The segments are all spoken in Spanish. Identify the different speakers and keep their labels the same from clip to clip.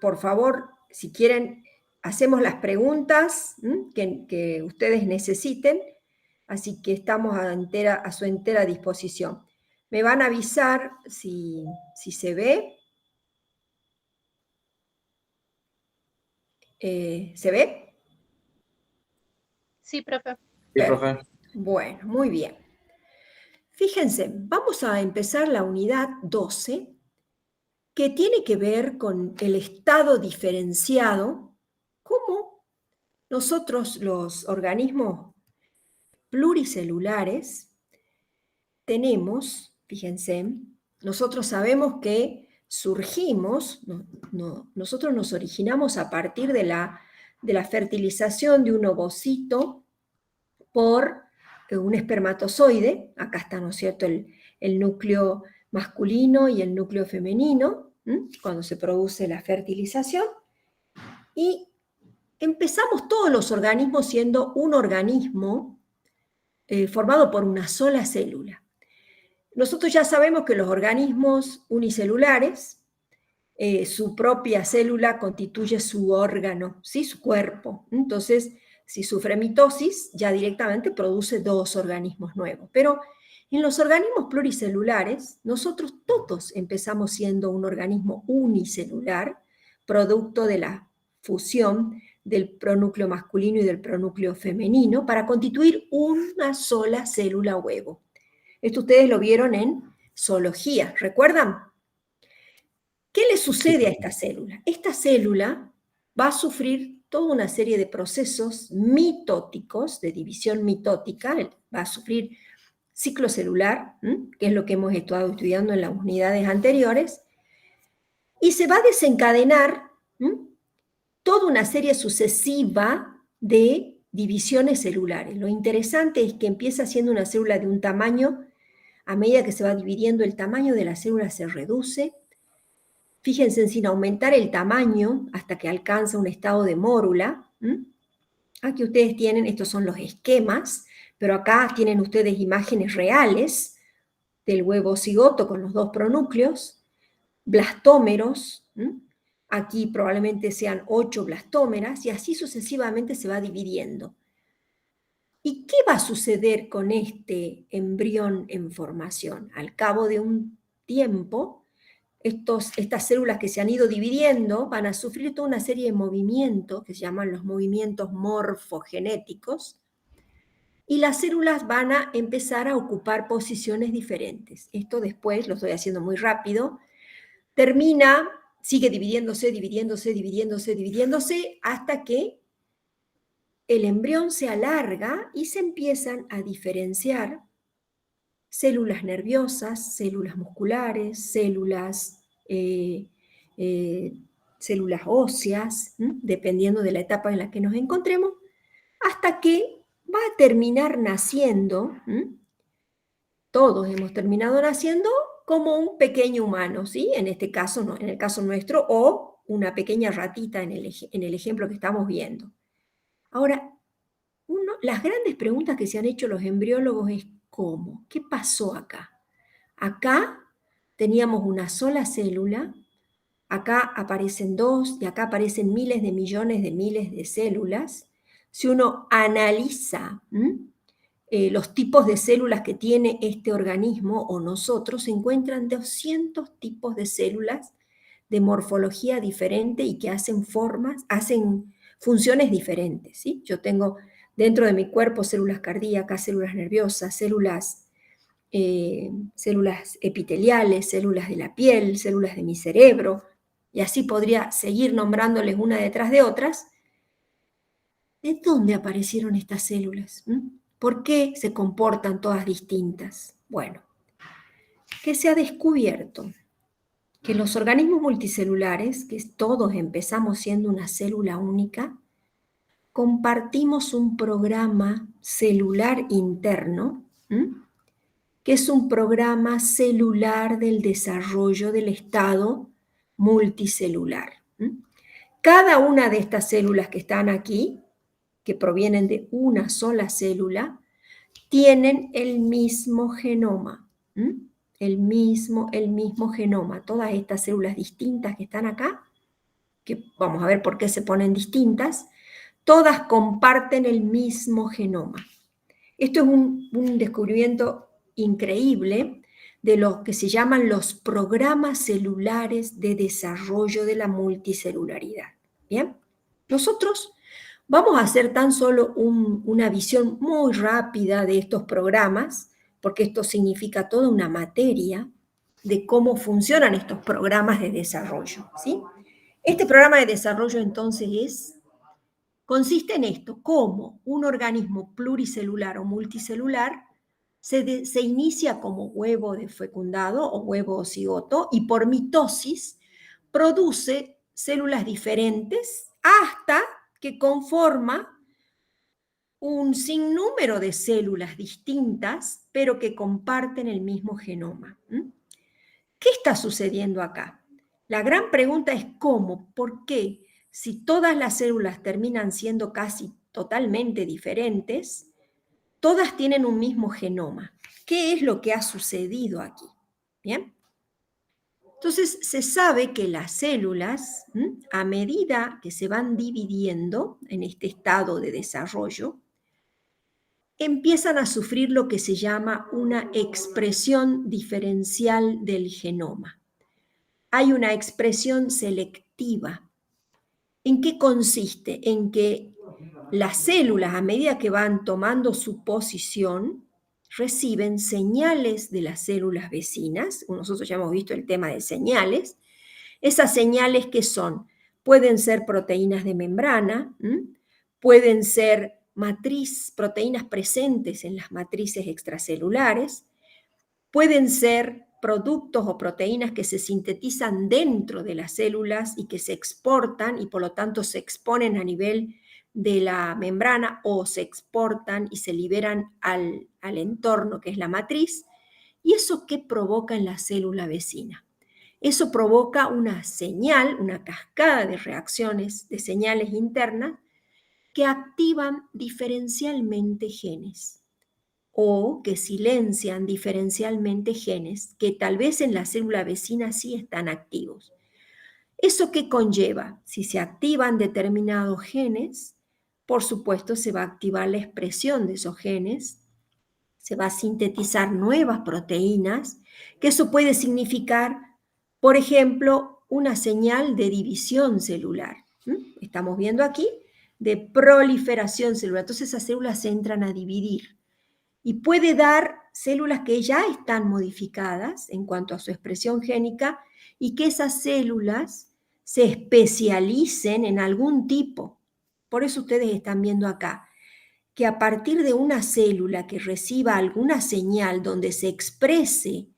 Speaker 1: por favor, si quieren, hacemos las preguntas que ustedes necesiten, así que estamos a su entera disposición. Me van a avisar si se ve. ¿Se ve?
Speaker 2: Sí, profe.
Speaker 3: Sí, profe.
Speaker 1: Bueno, muy bien. Fíjense, vamos a empezar la unidad 12, que tiene que ver con el estado diferenciado, cómo nosotros los organismos pluricelulares tenemos, fíjense, nosotros sabemos que surgimos, nosotros nos originamos a partir de la fertilización de un ovocito por un espermatozoide. Acá está, ¿no es cierto?, el núcleo masculino y el núcleo femenino, cuando se produce la fertilización. Y empezamos todos los organismos siendo un organismo formado por una sola célula. Nosotros ya sabemos que los organismos unicelulares, su propia célula constituye su órgano, ¿sí?, su cuerpo. Entonces, si sufre mitosis, ya directamente produce dos organismos nuevos. Pero en los organismos pluricelulares, nosotros todos empezamos siendo un organismo unicelular, producto de la fusión del pronúcleo masculino y del pronúcleo femenino, para constituir una sola célula huevo. Esto ustedes lo vieron en zoología, ¿recuerdan? ¿Qué le sucede a esta célula? Esta célula va a sufrir toda una serie de procesos mitóticos, de división mitótica, va a sufrir ciclo celular, que es lo que hemos estado estudiando en las unidades anteriores, y se va a desencadenar toda una serie sucesiva de divisiones celulares. Lo interesante es que empieza siendo una célula de un tamaño, a medida que se va dividiendo, el tamaño de la célula se reduce. Fíjense, sin aumentar el tamaño hasta que alcanza un estado de mórula. Aquí ustedes tienen, estos son los esquemas, pero acá tienen ustedes imágenes reales del huevo cigoto con los dos pronúcleos, blastómeros, aquí probablemente sean 8 blastómeras, y así sucesivamente se va dividiendo. ¿Y qué va a suceder con este embrión en formación? Al cabo de un tiempo, estas células que se han ido dividiendo van a sufrir toda una serie de movimientos que se llaman los movimientos morfogenéticos, y las células van a empezar a ocupar posiciones diferentes. Esto después, lo estoy haciendo muy rápido, sigue dividiéndose, hasta que el embrión se alarga y se empiezan a diferenciar células nerviosas, células musculares, células óseas, dependiendo de la etapa en la que nos encontremos, hasta que va a terminar naciendo, todos hemos terminado naciendo como un pequeño humano, ¿sí? En este caso, no, en el caso nuestro, o una pequeña ratita en el ejemplo que estamos viendo. Ahora, las grandes preguntas que se han hecho los embriólogos es ¿cómo? ¿Qué pasó acá? Acá teníamos una sola célula, acá aparecen dos, y acá aparecen miles de millones de miles de células. Si uno analiza los tipos de células que tiene este organismo o nosotros, se encuentran 200 tipos de células de morfología diferente y que hacen funciones diferentes, ¿sí? Yo tengo dentro de mi cuerpo células cardíacas, células nerviosas, células epiteliales, células de la piel, células de mi cerebro, y así podría seguir nombrándoles una detrás de otras. ¿De dónde aparecieron estas células? ¿Por qué se comportan todas distintas? Bueno, que se ha descubierto que los organismos multicelulares, que todos empezamos siendo una célula única, compartimos un programa celular interno, que es un programa celular del desarrollo del estado multicelular. Cada una de estas células que están aquí, que provienen de una sola célula, tienen el mismo genoma. el mismo genoma. Todas estas células distintas que están acá, que vamos a ver por qué se ponen distintas, todas comparten el mismo genoma. Esto es un descubrimiento increíble de lo que se llaman los programas celulares de desarrollo de la multicelularidad. ¿Bien? Nosotros vamos a hacer tan solo una visión muy rápida de estos programas, porque esto significa toda una materia de cómo funcionan estos programas de desarrollo, ¿sí? Este programa de desarrollo entonces consiste en esto: cómo un organismo pluricelular o multicelular se inicia como huevo de fecundado o huevo cigoto y por mitosis produce células diferentes hasta que conforma un sinnúmero de células distintas, pero que comparten el mismo genoma. ¿Qué está sucediendo acá? La gran pregunta es cómo, por qué, si todas las células terminan siendo casi totalmente diferentes, todas tienen un mismo genoma. ¿Qué es lo que ha sucedido aquí? ¿Bien? Entonces, se sabe que las células, a medida que se van dividiendo en este estado de desarrollo, empiezan a sufrir lo que se llama una expresión diferencial del genoma. Hay una expresión selectiva. ¿En qué consiste? En que las células, a medida que van tomando su posición, reciben señales de las células vecinas. Nosotros ya hemos visto el tema de señales. Esas señales que son, pueden ser proteínas de membrana, pueden ser proteínas presentes en las matrices extracelulares, pueden ser productos o proteínas que se sintetizan dentro de las células y que se exportan y por lo tanto se exponen a nivel de la membrana o se exportan y se liberan al entorno que es la matriz. ¿Y eso qué provoca en la célula vecina? Eso provoca una señal, una cascada de reacciones, de señales internas que activan diferencialmente genes o que silencian diferencialmente genes que tal vez en la célula vecina sí están activos. ¿Eso qué conlleva? Si se activan determinados genes, por supuesto se va a activar la expresión de esos genes, se va a sintetizar nuevas proteínas, que eso puede significar, por ejemplo, una señal de división celular. Estamos viendo aquí de proliferación celular. Entonces esas células se entran a dividir y puede dar células que ya están modificadas en cuanto a su expresión génica y que esas células se especialicen en algún tipo. Por eso ustedes están viendo acá que a partir de una célula que reciba alguna señal donde se exprese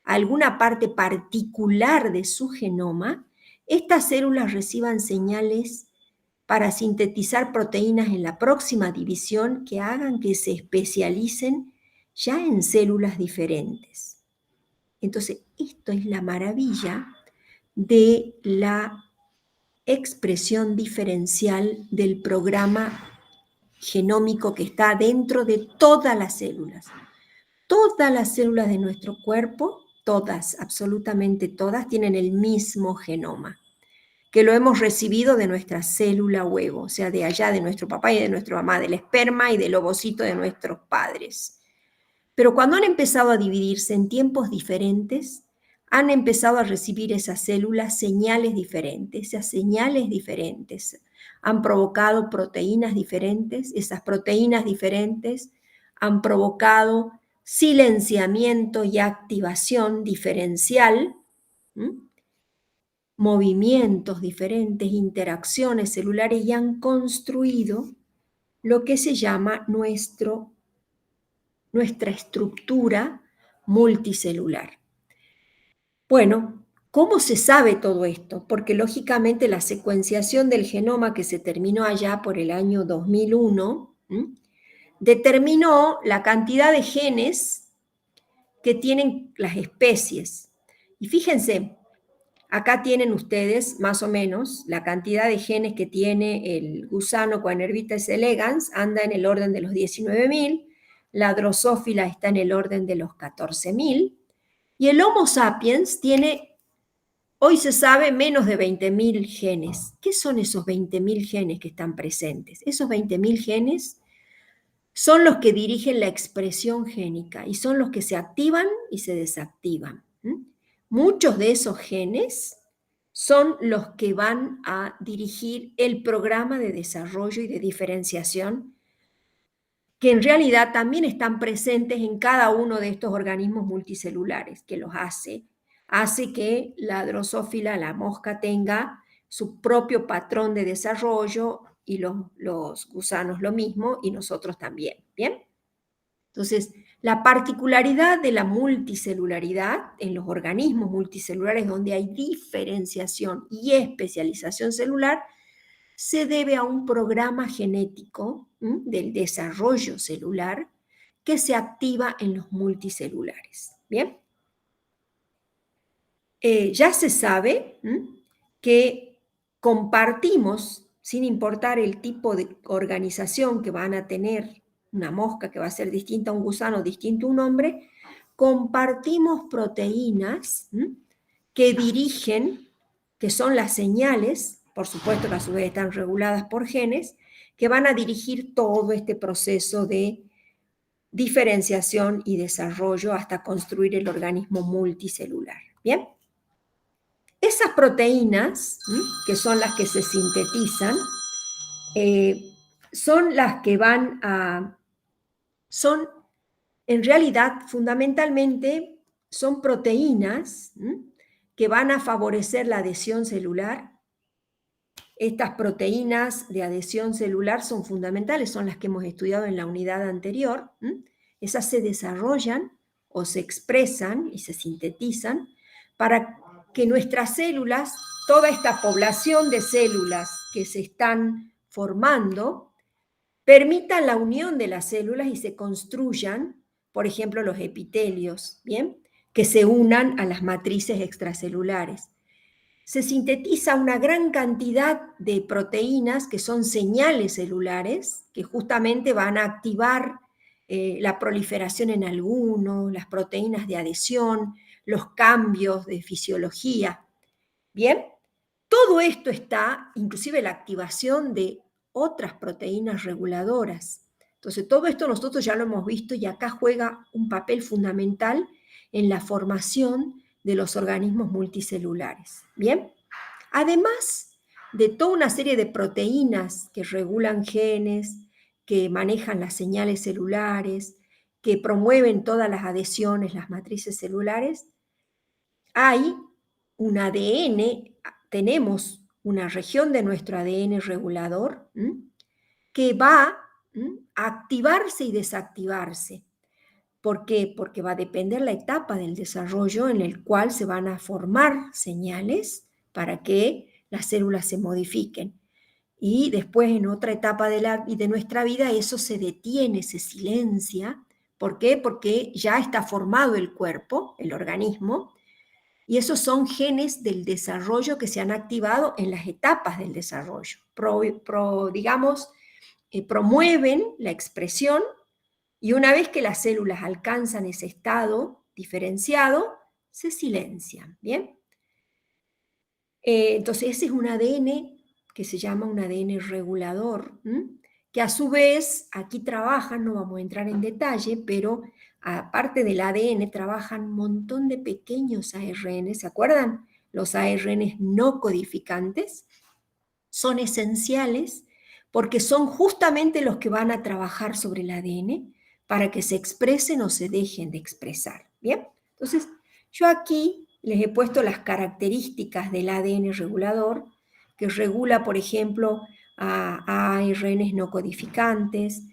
Speaker 1: alguna parte particular de su genoma, estas células reciban señales para sintetizar proteínas en la próxima división que hagan que se especialicen ya en células diferentes. Entonces, esto es la maravilla de la expresión diferencial del programa genómico que está dentro de todas las células. Todas las células de nuestro cuerpo, todas, absolutamente todas, tienen el mismo genoma, que lo hemos recibido de nuestra célula huevo, o sea, de allá de nuestro papá y de nuestra mamá, del esperma y del ovocito de nuestros padres. Pero cuando han empezado a dividirse en tiempos diferentes, han empezado a recibir esas células señales diferentes. Esas señales diferentes han provocado proteínas diferentes. Esas proteínas diferentes han provocado silenciamiento y activación diferencial, movimientos diferentes, interacciones celulares, y han construido lo que se llama nuestra estructura multicelular. Bueno, ¿cómo se sabe todo esto? Porque lógicamente la secuenciación del genoma que se terminó allá por el año 2001 determinó la cantidad de genes que tienen las especies. Y fíjense, acá tienen ustedes más o menos la cantidad de genes que tiene el gusano Coanervites elegans, anda en el orden de los 19.000, la drosófila está en el orden de los 14.000, Y el Homo sapiens tiene, hoy se sabe, menos de 20.000 genes. ¿Qué son esos 20.000 genes que están presentes? Esos 20.000 genes son los que dirigen la expresión génica y son los que se activan y se desactivan. Muchos de esos genes son los que van a dirigir el programa de desarrollo y de diferenciación, que en realidad también están presentes en cada uno de estos organismos multicelulares, que los hace que la drosófila, la mosca, tenga su propio patrón de desarrollo y los gusanos lo mismo y nosotros también, ¿bien? Entonces, la particularidad de la multicelularidad en los organismos multicelulares donde hay diferenciación y especialización celular se debe a un programa genético del desarrollo celular que se activa en los multicelulares. ¿Bien? Ya se sabe que compartimos, sin importar el tipo de organización que van a tener, una mosca que va a ser distinta a un gusano, distinto a un hombre, compartimos proteínas que dirigen, que son las señales, por supuesto que a su vez están reguladas por genes, que van a dirigir todo este proceso de diferenciación y desarrollo hasta construir el organismo multicelular. ¿Bien? Esas proteínas, que son las que se sintetizan, son las que van a, son en realidad fundamentalmente, son proteínas que van a favorecer la adhesión celular. Estas proteínas de adhesión celular son fundamentales, son las que hemos estudiado en la unidad anterior. Esas se desarrollan o se expresan y se sintetizan para que nuestras células, toda esta población de células que se están formando, permitan la unión de las células y se construyan, por ejemplo, los epitelios, ¿bien? Que se unan a las matrices extracelulares. Se sintetiza una gran cantidad de proteínas que son señales celulares, que justamente van a activar la proliferación en algunos, las proteínas de adhesión, los cambios de fisiología. Bien, todo esto está, inclusive la activación de otras proteínas reguladoras. Entonces, todo esto nosotros ya lo hemos visto y acá juega un papel fundamental en la formación de los organismos multicelulares. Bien, además de toda una serie de proteínas que regulan genes, que manejan las señales celulares, que promueven todas las adhesiones, las matrices celulares, hay un ADN, tenemos una región de nuestro ADN regulador que va a activarse y desactivarse. ¿Por qué? Porque va a depender la etapa del desarrollo en el cual se van a formar señales para que las células se modifiquen. Y después en otra etapa de nuestra vida eso se detiene, se silencia. ¿Por qué? Porque ya está formado el cuerpo, el organismo, y esos son genes del desarrollo que se han activado en las etapas del desarrollo. Promueven la expresión y una vez que las células alcanzan ese estado diferenciado, se silencian. ¿Bien? Entonces ese es un ADN que se llama un ADN regulador, que a su vez aquí trabajan, no vamos a entrar en detalle, pero aparte del ADN trabajan un montón de pequeños ARN, ¿se acuerdan? Los ARN no codificantes son esenciales porque son justamente los que van a trabajar sobre el ADN para que se expresen o se dejen de expresar. ¿Bien? Entonces, yo aquí les he puesto las características del ADN regulador, que regula, por ejemplo, a ARNs no codificantes,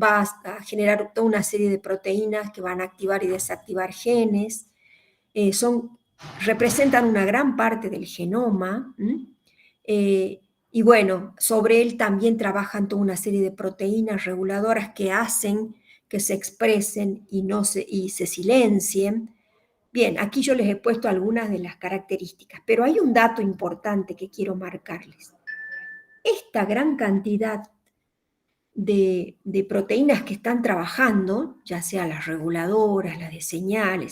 Speaker 1: va a generar toda una serie de proteínas que van a activar y desactivar genes, representan una gran parte del genoma, y bueno, sobre él también trabajan toda una serie de proteínas reguladoras que hacen que se expresen y se silencien. Bien, aquí yo les he puesto algunas de las características, pero hay un dato importante que quiero marcarles. Esta gran cantidad de proteínas que están trabajando, ya sea las reguladoras, las de señales,